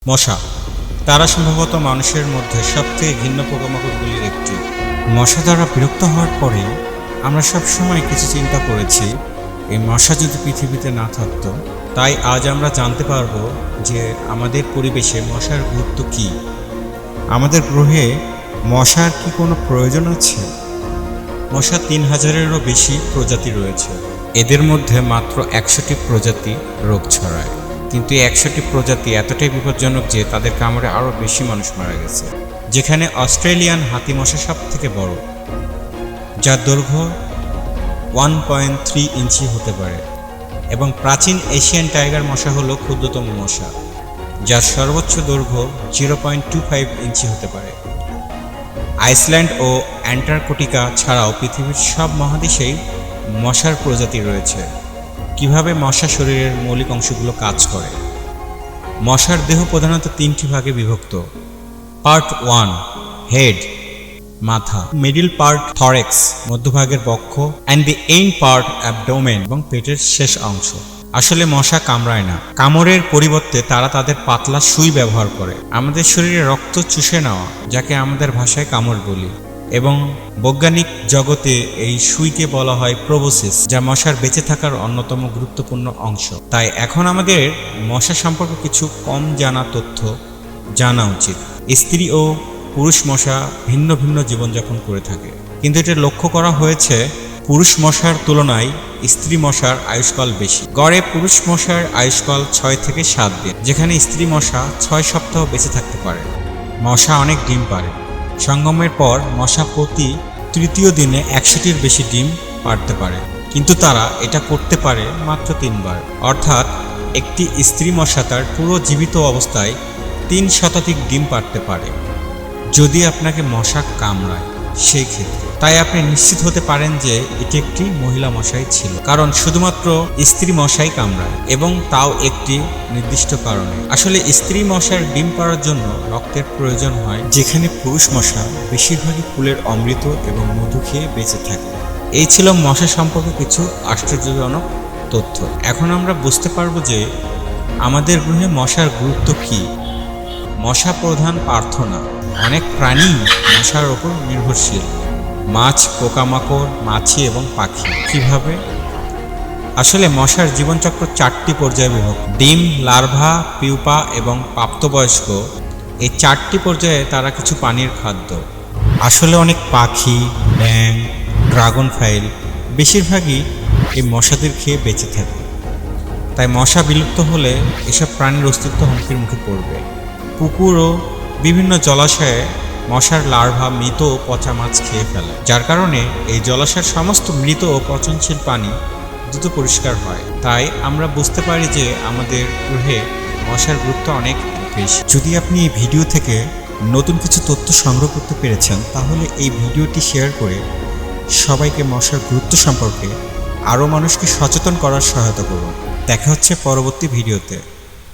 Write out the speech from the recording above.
মশা, তারা সম্ভবত মানুষের মধ্যে সবথেকে ঘৃণ্য পোকামাকড়গুলির একটি। মশা দ্বারা বিরক্ত হওয়ার পরে আমরা সবসময় কিছু চিন্তা করেছি, এই মশা যদি পৃথিবীতে না থাকতো। তাই আজ আমরা জানতে পারব যে আমাদের পরিবেশে মশার গুরুত্ব কী। আমাদের গ্রহে মশার কি কোনো প্রয়োজন আছে? মশা 3000-এরও বেশি প্রজাতি রয়েছে। এদের মধ্যে মাত্র 100টি প্রজাতি রোগ ছড়ায়, কিন্তু 100টি প্রজাতি এতটাই বিপজ্জনক যে তাদের কামড়ে আরও বেশি মানুষ মারা গেছে। যেখানে অস্ট্রেলিয়ান হাতি মশা সব থেকে বড়, যার দৈর্ঘ্য 1.3 ইঞ্চি হতে পারে, এবং প্রাচীন এশিয়ান টাইগার মশা হলো ক্ষুদ্রতম মশা, যার সর্বোচ্চ দৈর্ঘ্য 0.25 ইঞ্চি হতে পারে। আইসল্যান্ড ও অ্যান্টার্কটিকা ছাড়াও পৃথিবীর সব মহাদেশেই মশার প্রজাতি রয়েছে। কিভাবে মশা শরীরের মৌলিক অংশগুলো কাজ করে? মশার দেহ প্রধানত 3টি ভাগে বিভক্ত। পার্ট 1 হেড, মাথা, মিডল পার্ট থরেক্স, মধ্যভাগের বক্ষ, and the end part abdomen, এবং পেটের শেষ অংশ। আসলে মশা কামড়ায় না, কামড়ের পরিবর্তে তারা তাদের পাতলা সুই ব্যবহার করে আমাদের শরীরে রক্ত চুষে নেওয়া, যাকে আমাদের ভাষায় কামড় বলি। এবং বৈজ্ঞানিক জগতে এই সুইকে বলা হয় প্রোবোসিস, যা মশার বেঁচে থাকার অন্যতম গুরুত্বপূর্ণ অংশ। তাই এখন আমাদের মশা সম্পর্কে কিছু কম জানা তথ্য জানা উচিত। স্ত্রী ও পুরুষ মশা ভিন্ন ভিন্ন জীবনযাপন করে থাকে, কিন্তু এটা লক্ষ্য করা হয়েছে পুরুষ মশার তুলনায় স্ত্রী মশার আয়ুষ্কাল বেশি। গড়ে পুরুষ মশার আয়ুষ্কাল 6 থেকে 7 দিন, যেখানে স্ত্রী মশা 6 সপ্তাহ বেঁচে থাকতে পারে। মশা অনেক ডিম পাড়ে। সঙ্গমের পর মশা প্রতি তৃতীয় দিনে 100টির বেশি ডিম পাড়তে পারে, কিন্তু তারা এটা করতে পারে মাত্র 3 বার। অর্থাৎ একটি স্ত্রী মশা তার পুরো জীবিত অবস্থায় 3 শতাধিক ডিম পাড়তে পারে। যদি আপনাকে মশা কামড়ায় সেই ক্ষেত্রে, তাই আপনি নিশ্চিত হতে পারেন যে এটি একটি মহিলা মশাই ছিল, কারণ শুধুমাত্র স্ত্রী মশাই কামড়ায়, এবং তাও একটি নির্দিষ্ট কারণে। আসলে স্ত্রী মশার ডিম পাড়ার জন্য রক্তের প্রয়োজন হয়, যেখানে পুরুষ মশা বেশিরভাগই ফুলের অমৃত এবং মধু খেয়ে বেঁচে থাকে। এই ছিল মশা সম্পর্কে কিছু আশ্চর্যজনক তথ্য। এখন আমরা বুঝতে পারব যে আমাদের গ্রহে মশার গুরুত্ব কী। মশা প্রধান প্রার্থনা। অনেক প্রাণী মশার ওপর নির্ভরশীল। মাছ, পোকামাকড়, মাছি এবং পাখি। কিভাবে? আসলে মশার জীবনচক্র 4টি পর্যায়ে বিভক্ত। ডিম, লার্ভা, পিউপা এবং প্রাপ্তবয়স্ক, এই 4টি পর্যায়ে তারা কিছু পানির খাদ্য। আসলে অনেক পাখি, ব্যাঙ, ড্রাগন ফ্লাই বেশিরভাগই এই মশাদের খেয়ে বেঁচে থাকে। তাই মশা বিলুপ্ত হলে এসব প্রাণীর অস্তিত্ব হুমকির মুখে পড়বে। পুকুর ও বিভিন্ন জলাশয়ে মশার লার্ভা মৃত ও পচা মাছ খেয়ে ফেলে, যার কারণে এই জলাশয়ের সমস্ত মৃত ও পচনশীল পানি দ্রুত পরিষ্কার হয়। তাই আমরা বুঝতে পারি যে আমাদের গ্রহে মশার গুরুত্ব অনেক বেশি। যদি আপনি এই ভিডিও থেকে নতুন কিছু তথ্য সংগ্রহ করতে পেরেছেন, তাহলে এই ভিডিওটি শেয়ার করে সবাইকে মশার গুরুত্ব সম্পর্কে আরও মানুষকে সচেতন করার সহায়তা করুন। দেখা হচ্ছে পরবর্তী ভিডিওতে।